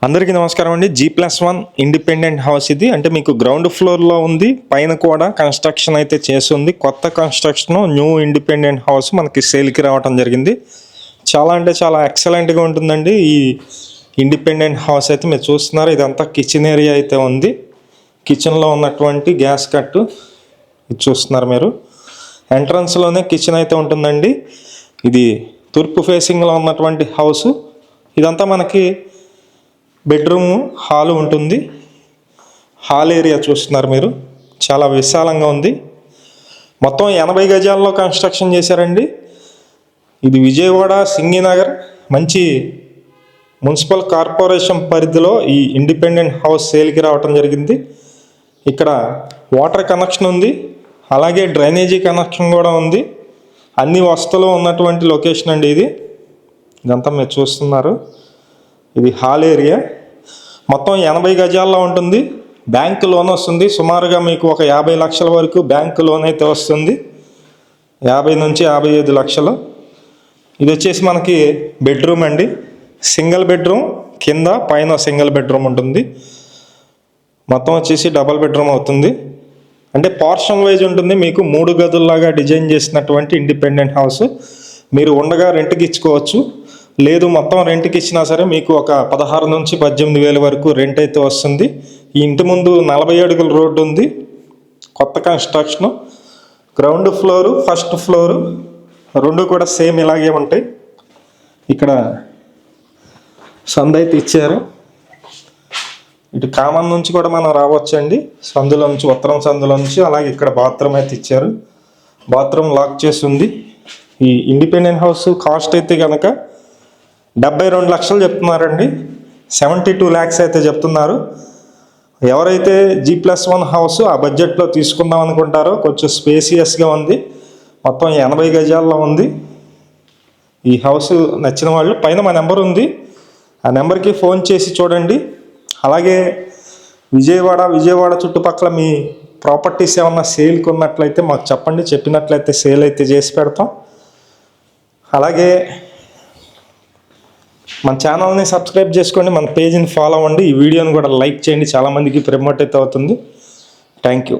అందరికీ నమస్కారం అండి. G+1 ఇండిపెండెంట్ హౌస్ ఇది. అంటే మీకు గ్రౌండ్ ఫ్లోర్లో ఉంది, పైన కూడా కన్స్ట్రక్షన్ అయితే చేస్తుంది. కొత్త కన్స్ట్రక్షన్, న్యూ ఇండిపెండెంట్ హౌస్ మనకి సేల్కి రావడం జరిగింది. చాలా అంటే చాలా ఎక్సలెంట్గా ఉంటుందండి ఈ ఇండిపెండెంట్ హౌస్ అయితే. మీరు చూస్తున్నారు, ఇదంతా కిచెన్ ఏరియా అయితే ఉంది. కిచెన్లో ఉన్నటువంటి గ్యాస్ కట్టు ఇది చూస్తున్నారు మీరు. ఎంట్రన్స్లోనే కిచెన్ అయితే ఉంటుందండి. ఇది తూర్పు ఫేసింగ్లో ఉన్నటువంటి హౌస్. ఇదంతా మనకి బెడ్రూమ్ హాల్ ఉంటుంది. హాల్ ఏరియా చూస్తున్నారు మీరు, చాలా విశాలంగా ఉంది. మొత్తం 80 గజాల్లో కన్స్ట్రక్షన్ చేశారండి. ఇది విజయవాడ సింగినగర్ మంచి మున్సిపల్ కార్పొరేషన్ పరిధిలో ఈ ఇండిపెండెంట్ హౌస్ సేల్కి రావటం జరిగింది. ఇక్కడ వాటర్ కనెక్షన్ ఉంది, అలాగే డ్రైనేజీ కనెక్షన్ కూడా ఉంది. అన్ని వసతులు ఉన్నటువంటి లొకేషన్ అండి ఇది. ఇదంతా మీరు చూస్తున్నారు, ఇది హాల్ ఏరియా. మొత్తం 80 గజాల్లో ఉంటుంది. బ్యాంక్ లోన్ వస్తుంది, సుమారుగా మీకు ఒక 50 లక్షల వరకు బ్యాంక్ లోన్ అయితే వస్తుంది. 50 నుంచి 55 లక్షలు. ఇది వచ్చేసి మనకి బెడ్రూమ్ అండి. సింగిల్ బెడ్రూమ్, కింద పైన సింగిల్ బెడ్రూమ్ ఉంటుంది. మొత్తం వచ్చేసి డబల్ బెడ్రూమ్ అవుతుంది. అంటే పోర్షన్ వైజ్ ఉంటుంది. మీకు 3 గదుల్లాగా డిజైన్ చేసినటువంటి ఇండిపెండెంట్ హౌస్. మీరు ఉండగా రెంట్కి ఇచ్చుకోవచ్చు, లేదు మొత్తం రెంట్కి ఇచ్చినా సరే మీకు ఒక 16 నుంచి 18,000 వరకు రెంట్ అయితే వస్తుంది. ఈ ఇంటి ముందు 40 అడుగుల రోడ్డు ఉంది. కొత్త construction. Ground floor, first floor రెండు కూడా సేమ్ ఇలాగే ఉంటాయి. ఇక్కడ సందు అయితే ఇచ్చారు. ఇటు కామన్ నుంచి కూడా మనం రావచ్చండి, సందులో నుంచి, ఉత్తరం సందులో నుంచి. అలాగే ఇక్కడ బాత్రూమ్ అయితే ఇచ్చారు. బాత్రూమ్ లాక్ చేసి ఉంది. ఈ ఇండిపెండెంట్ హౌస్ కాస్ట్ అయితే కనుక 72 లక్షలు చెప్తున్నారండి. 72 lakhs అయితే చెప్తున్నారు. ఎవరైతే G+1 హౌస్ ఆ బడ్జెట్లో తీసుకుందాం అనుకుంటారో, కొంచెం స్పేసియస్గా ఉంది, మొత్తం 80 గజాల్లో ఉంది. ఈ హౌస్ నచ్చిన వాళ్ళు పైన మా నెంబర్ ఉంది, ఆ నెంబర్కి ఫోన్ చేసి చూడండి. అలాగే విజయవాడ చుట్టుపక్కల మీ ప్రాపర్టీస్ ఏమన్నా సేల్కి ఉన్నట్లయితే మాకు చెప్పండి, చెప్పినట్లయితే సేల్ అయితే చేసి పెడతాం. అలాగే మన ఛానల్ని సబ్స్క్రైబ్ చేసుకోండి, మన పేజ్ని ఫాలో అవ్వండి, ఈ వీడియోని కూడా లైక్ చేయండి, చాలామందికి ప్రమోట్ అయితే అవుతుంది. Thank you.